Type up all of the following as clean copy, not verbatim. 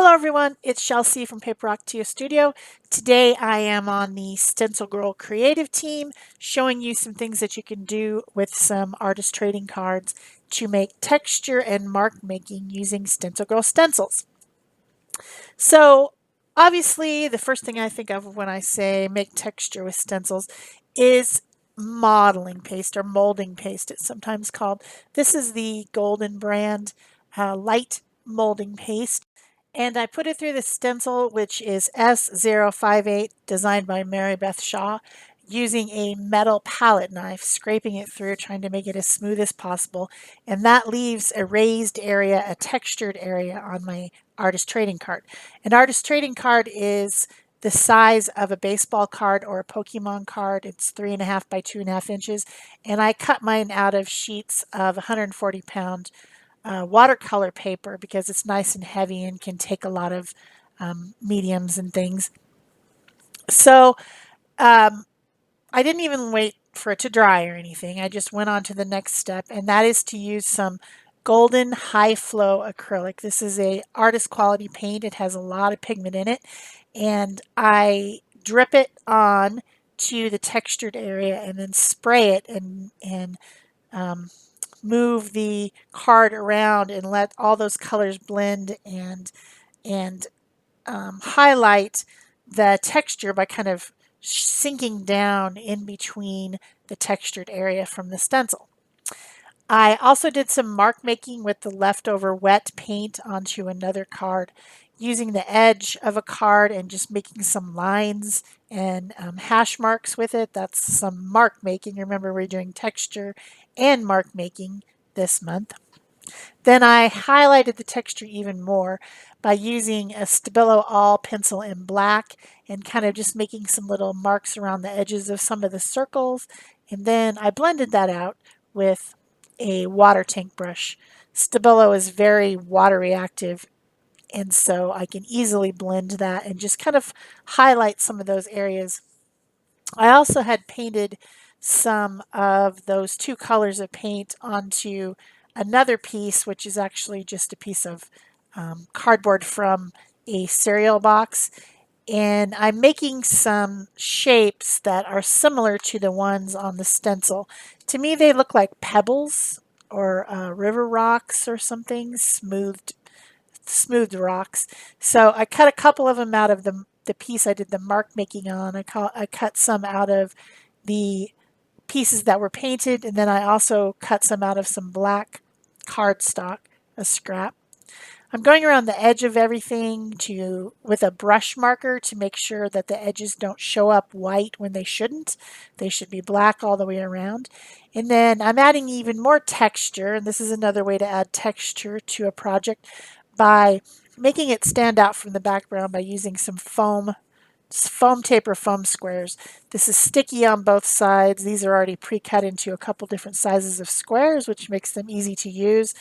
Hello everyone, it's Shel from Paper Rock Studio. Today I am on the StencilGirl creative team showing you some things that you can do with some artist trading cards to make texture and mark making using StencilGirl stencils. So obviously the first thing I think of when I say make texture with stencils is modeling paste or molding paste, it's sometimes called. This is the Golden brand light molding paste. And I put it through the stencil, which is S058, designed by Mary Beth Shaw, using a metal palette knife, scraping it through, trying to make it as smooth as possible. And that leaves a raised area, a textured area on my artist trading card. An artist trading card is the size of a baseball card or a Pokemon card. It's 3.5 by 2.5 inches. And I cut mine out of sheets of 140-pound watercolor paper because it's nice and heavy and can take a lot of mediums and things. So I didn't even wait for it to dry or anything. I just went on to the next step, and that is to use some Golden High Flow acrylic. This is a artist quality paint. It has a lot of pigment in it, and I drip it on to the textured area and then spray it and move the card around and let all those colors blend and highlight the texture by kind of sinking down in between the textured area from the stencil. I also did some mark making with the leftover wet paint onto another card, using the edge of a card and just making some lines and hash marks with it. That's some mark making. Remember, we're doing texture and mark making this month. Then I highlighted the texture even more by using a Stabilo All pencil in black and kind of just making some little marks around the edges of some of the circles. And then I blended that out with a water tank brush. Stabilo is very water reactive, and so I can easily blend that and just kind of highlight some of those areas. I also had painted some of those two colors of paint onto another piece, which is actually just a piece of cardboard from a cereal box. And I'm making some shapes that are similar to the ones on the stencil. To me, they look like pebbles or river rocks or something, smooth rocks. So I cut a couple of them out of the piece I did the mark making on. I cut some out of the pieces that were painted, and then I also cut some out of some black cardstock, a scrap. I'm going around the edge of everything with a brush marker to make sure that the edges don't show up white when they shouldn't. They should be black all the way around. And then I'm adding even more texture, and this is another way to add texture to a project by making it stand out from the background by using some foam tape or foam squares. This is sticky on both sides. These are already pre-cut into a couple different sizes of squares, which makes them easy to use.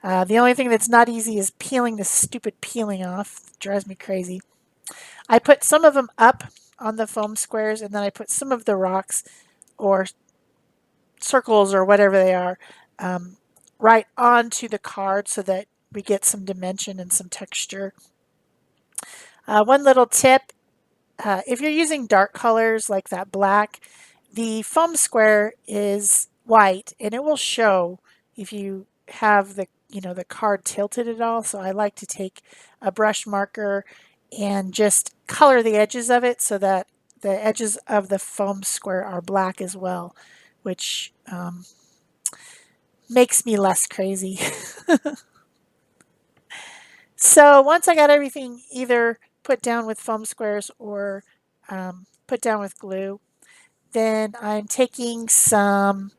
The only thing that's not easy is peeling the stupid peeling off. It drives me crazy. I put some of them up on the foam squares, and then I put some of the rocks or circles or whatever they are right onto the card so that we get some dimension and some texture. One little tip, if you're using dark colors like that black, the foam square is white and it will show if you have the card tilted at all. So I like to take a brush marker and just color the edges of it so that the edges of the foam square are black as well, which makes me less crazy. So once I got everything either put down with foam squares or put down with glue, then I'm taking some,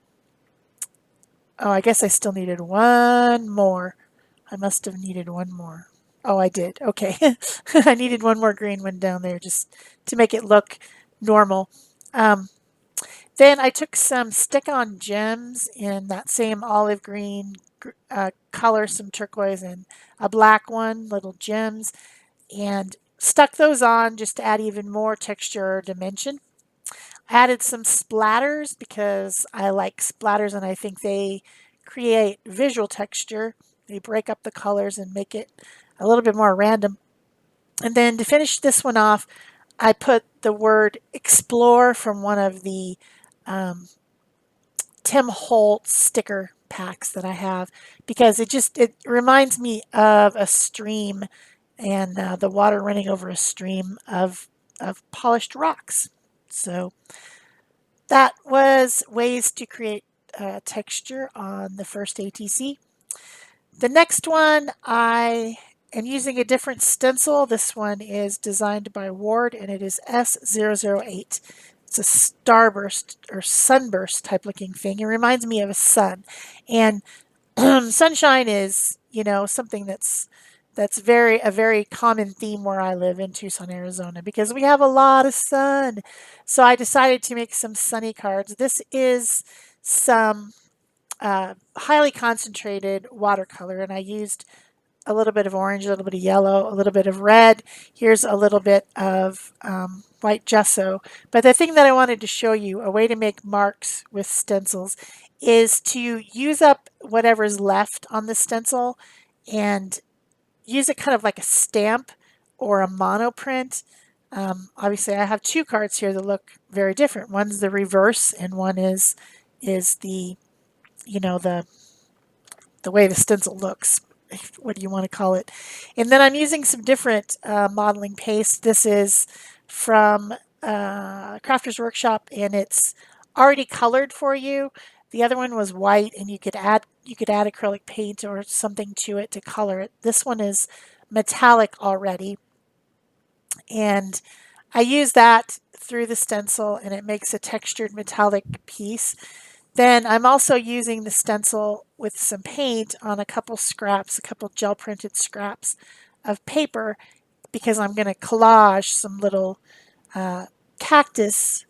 oh, I guess I still needed one more. I must have needed one more. Oh, I did. Okay. I needed one more green one down there just to make it look normal. Then I took some stick-on gems in that same olive green color, some turquoise and a black one, little gems, and stuck those on just to add even more texture or dimension. Added some splatters because I like splatters and I think they create visual texture. They break up the colors and make it a little bit more random. And then to finish this one off, I put the word explore from one of the um, Tim Holtz sticker packs that I have, because it reminds me of a stream and the water running over a stream of polished rocks. So that was ways to create texture on the first ATC. The next one, I am using a different stencil. This one is designed by Ward, and it is S008. It's a starburst or sunburst type looking thing. It reminds me of a sun. And sunshine is, something that's a very common theme where I live in Tucson, Arizona, because we have a lot of sun. So I decided to make some sunny cards. This is some highly concentrated watercolor, and I used a little bit of orange, a little bit of yellow, a little bit of red. Here's a little bit of white gesso. But the thing that I wanted to show you, a way to make marks with stencils, is to use up whatever's left on the stencil and use it kind of like a stamp or a monoprint. Obviously, I have two cards here that look very different. One's the reverse, and one is the the way the stencil looks. What do you want to call it? And then I'm using some different modeling paste. This is from Crafter's Workshop, and it's already colored for you. The other one was white, and you could add acrylic paint or something to it to color it. This one is metallic already, and I use that through the stencil, and it makes a textured metallic piece. Then I'm also using the stencil with some paint on a couple gel printed scraps of paper, because I'm going to collage some little cactus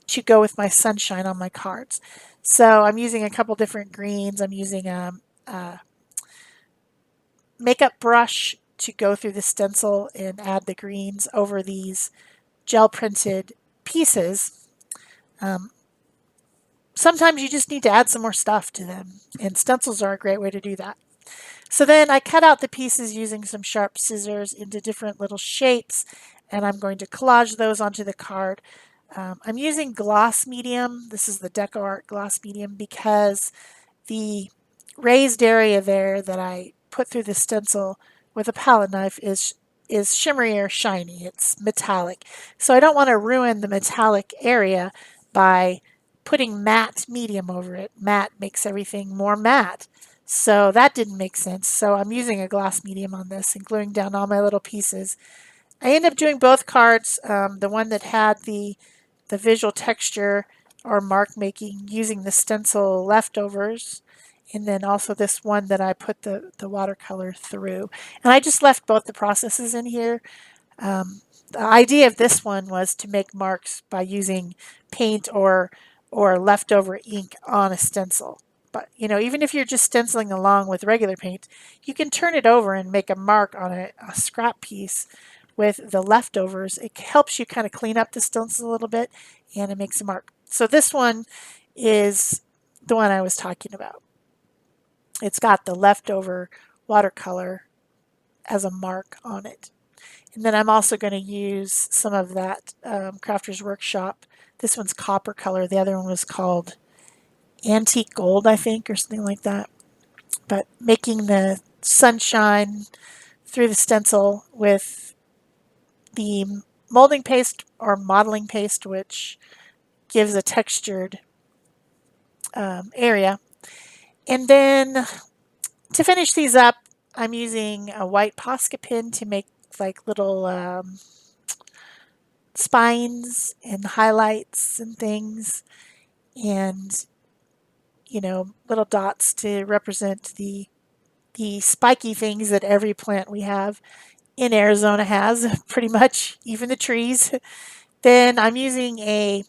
to go with my sunshine on my cards. So I'm using a couple different greens. I'm using a makeup brush to go through the stencil and add the greens over these gel printed pieces. Sometimes you just need to add some more stuff to them, and stencils are a great way to do that. So then I cut out the pieces using some sharp scissors into different little shapes, and I'm going to collage those onto the card. I'm using gloss medium. This is the Deco Art gloss medium, because the raised area there that I put through the stencil with a palette knife is shimmery or shiny. It's metallic. So I don't want to ruin the metallic area by putting matte medium over it. Matte makes everything more matte. So that didn't make sense. So I'm using a gloss medium on this and gluing down all my little pieces. I ended up doing both cards, the one that had the visual texture or mark making using the stencil leftovers, and then also this one that I put the watercolor through. And I just left both the processes in here. The idea of this one was to make marks by using paint or leftover ink on a stencil. But, even if you're just stenciling along with regular paint, you can turn it over and make a mark on a scrap piece with the leftovers. It helps you kind of clean up the stencil a little bit, and it makes a mark. So this one is the one I was talking about. It's got the leftover watercolor as a mark on it. And then I'm also going to use some of that Crafter's Workshop. This one's copper color. The other one was called Antique Gold, I think, or something like that. But making the sunshine through the stencil with the molding paste or modeling paste, which gives a textured area. And then to finish these up, I'm using a white Posca pen to make like little spines and highlights and things, and little dots to represent the spiky things that every plant we have in Arizona has, pretty much, even the trees. Then I'm using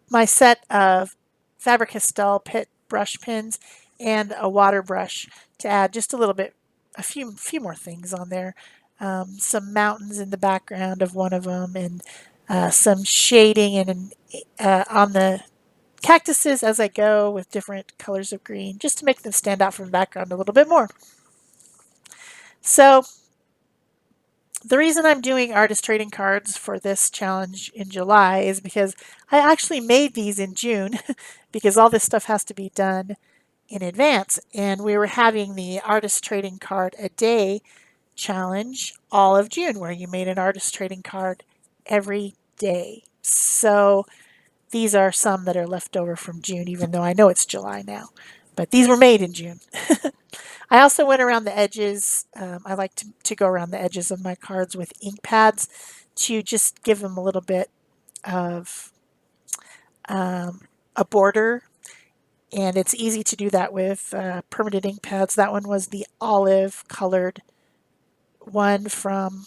my set of Faber-Castell pit brush pens and a water brush to add just a little bit, a few more things on there. Some mountains in the background of one of them, and some shading and on the cactuses as I go with different colors of green, just to make them stand out from the background a little bit more. So the reason I'm doing artist trading cards for this challenge in July is because I actually made these in June because all this stuff has to be done in advance. And we were having the artist trading card a day challenge all of June where you made an artist trading card every day. So these are some that are left over from June, even though I know it's July now. But these were made in June. I also went around the edges. I like to go around the edges of my cards with ink pads to just give them a little bit of a border. And it's easy to do that with permanent ink pads. That one was the olive colored one from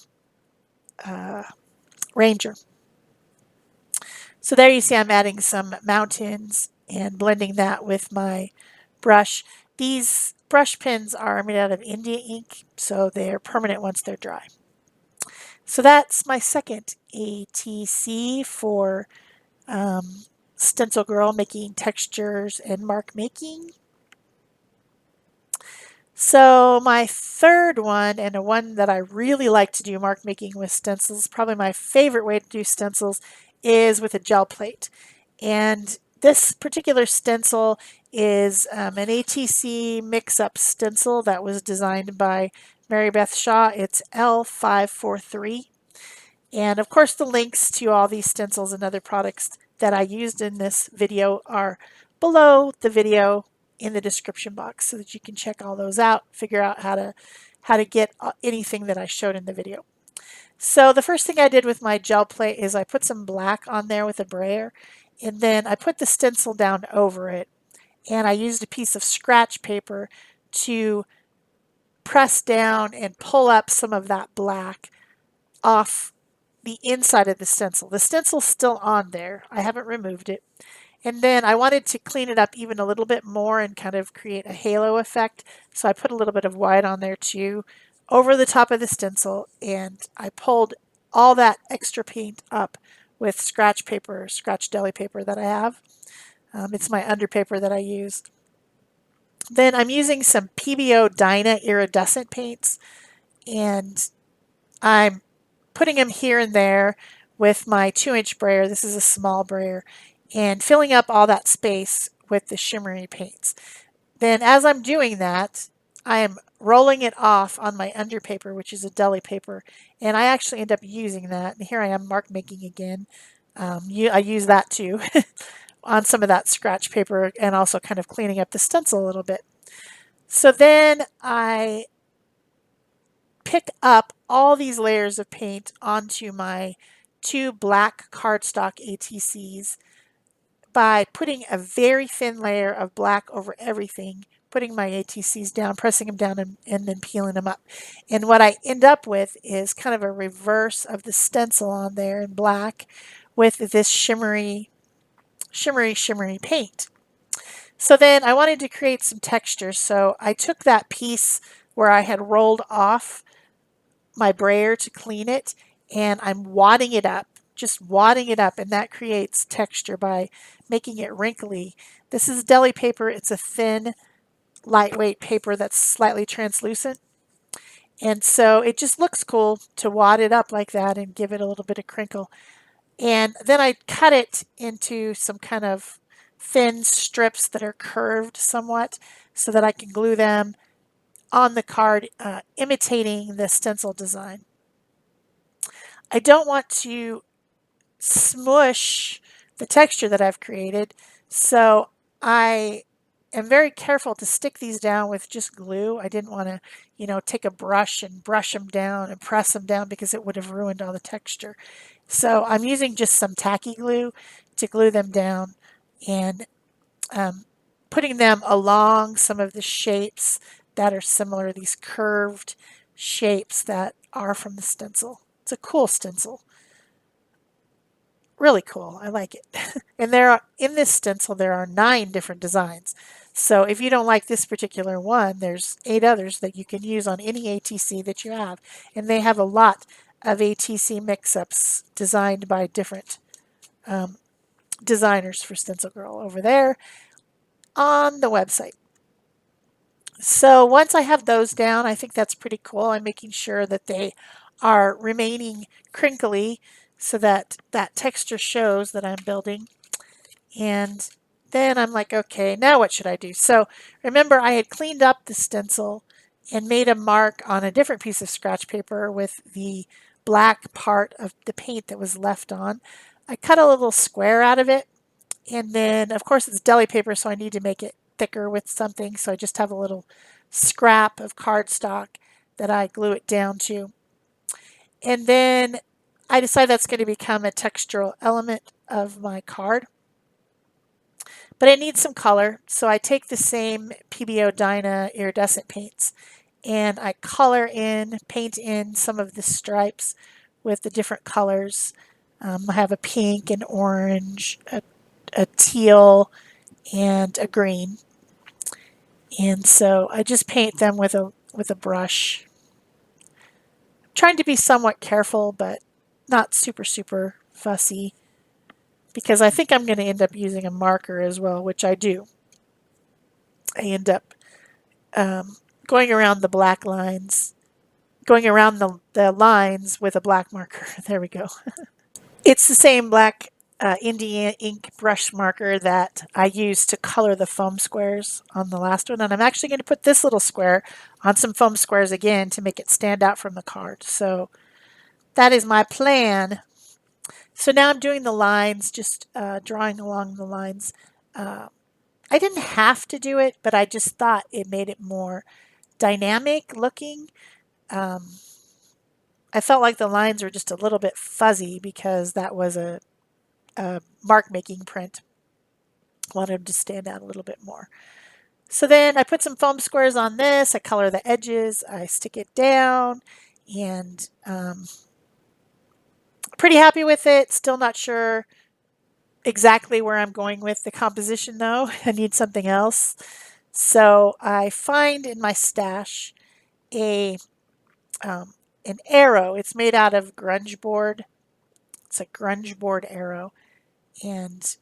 Ranger. So there you see I'm adding some mountains and blending that with my brush. These brush pens are made out of India ink, so they're permanent once they're dry. So that's my second ATC for StencilGirl, making textures and mark making. So my third one, and a one that I really like to do mark making with stencils, probably my favorite way to do stencils, is with a gel plate. And this particular stencil is an ATC mix-up stencil that was designed by Mary Beth Shaw. It's L543. And of course, the links to all these stencils and other products that I used in this video are below the video in the description box so that you can check all those out, figure out how to get anything that I showed in the video. So the first thing I did with my gel plate is I put some black on there with a brayer, and then I put the stencil down over it, and I used a piece of scratch paper to press down and pull up some of that black off the inside of the stencil. The stencil's still on there. I haven't removed it. And then I wanted to clean it up even a little bit more and kind of create a halo effect. So I put a little bit of white on there too over the top of the stencil, and I pulled all that extra paint up with scratch paper, scratch deli paper that I have. It's my underpaper that I used. Then I'm using some PBO Dyna iridescent paints, and I'm putting them here and there with my 2-inch brayer. This is a small brayer, and filling up all that space with the shimmery paints. Then as I'm doing that, I am rolling it off on my underpaper, which is a deli paper, and I actually end up using that. And here I am mark making again. I use that too on some of that scratch paper, and also kind of cleaning up the stencil a little bit. So then I pick up all these layers of paint onto my 2 black cardstock ATCs by putting a very thin layer of black over everything, putting my ATCs down, pressing them down, and then peeling them up. And what I end up with is kind of a reverse of the stencil on there in black with this shimmery paint. So then I wanted to create some texture, so I took that piece where I had rolled off my brayer to clean it, and I'm wadding it up, just wadding it up, and that creates texture by making it wrinkly. This is deli paper. It's a thin, lightweight paper that's slightly translucent, and so it just looks cool to wad it up like that and give it a little bit of crinkle. And then I cut it into some kind of thin strips that are curved somewhat so that I can glue them on the card, imitating the stencil design. I don't want to smush the texture that I've created, so I am very careful to stick these down with just glue. I didn't want to, take a brush and brush them down and press them down because it would have ruined all the texture. So I'm using just some tacky glue to glue them down, and putting them along some of the shapes that are similar, these curved shapes that are from the stencil. It's a cool stencil. Really cool. I like it. And in this stencil, there are 9 different designs. So if you don't like this particular one, there's 8 others that you can use on any ATC that you have. And they have a lot of ATC mix-ups designed by different designers for StencilGirl over there on the website. So once I have those down, I think that's pretty cool. I'm making sure that they are remaining crinkly so that that texture shows that I'm building. And then I'm like, okay, now what should I do? So remember, I had cleaned up the stencil and made a mark on a different piece of scratch paper with the black part of the paint that was left on. I cut a little square out of it, and then of course it's deli paper, so I need to make it thicker with something. So I just have a little scrap of cardstock that I glue it down to. And then I decide that's going to become a textural element of my card. But it needs some color, so I take the same PBO Dyna iridescent paints and I paint in some of the stripes with the different colors. I have a pink, an orange, a teal, and a green. And so I just paint them with a brush. I'm trying to be somewhat careful, but not super fussy, because I think I'm going to end up using a marker as well, which I do. I end up going around the black lines, going around the lines with a black marker. There we go. It's the same black Indian ink brush marker that I used to color the foam squares on the last one. And I'm actually going to put this little square on some foam squares again to make it stand out from the card. So that is my plan. So now I'm doing the lines, just drawing along the lines. I didn't have to do it, but I just thought it made it more dynamic looking. I felt like the lines were just a little bit fuzzy because that was a mark making print. I wanted them to stand out a little bit more. So then I put some foam squares on this, I color the edges, I stick it down, and pretty happy with it. Still not sure exactly where I'm going with the composition though. I need something else. So I find in my stash a an arrow. It's made out of grunge board. It's a grunge board arrow. And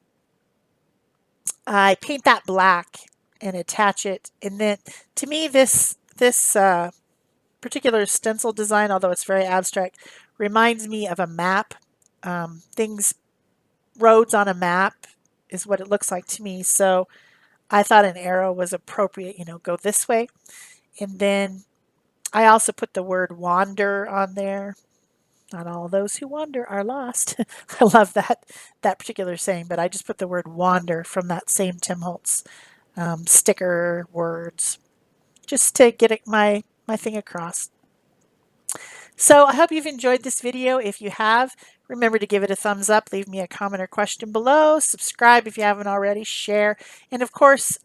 I paint that black and attach it. And then to me, this particular stencil design, although it's very abstract, reminds me of a map. Roads on a map is what it looks like to me. So I thought an arrow was appropriate, go this way. And then I also put the word wander on there. Not all those who wander are lost. I love that particular saying, but I just put the word wander from that same Tim Holtz sticker words, just to get my thing across. So I hope you've enjoyed this video. If you have, remember to give it a thumbs up, leave me a comment or question below, subscribe if you haven't already, share, and of course,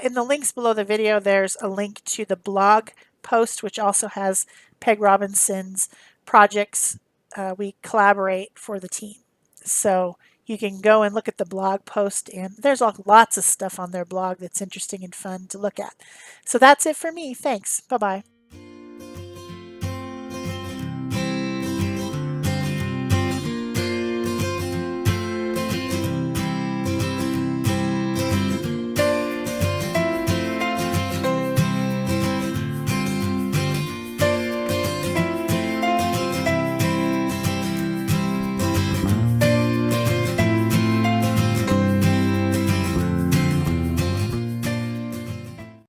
in the links below the video, there's a link to the blog post, which also has Peg Robinson's projects. We collaborate for the team. So you can go and look at the blog post, and there's lots of stuff on their blog that's interesting and fun to look at. So that's it for me. Thanks. Bye-bye.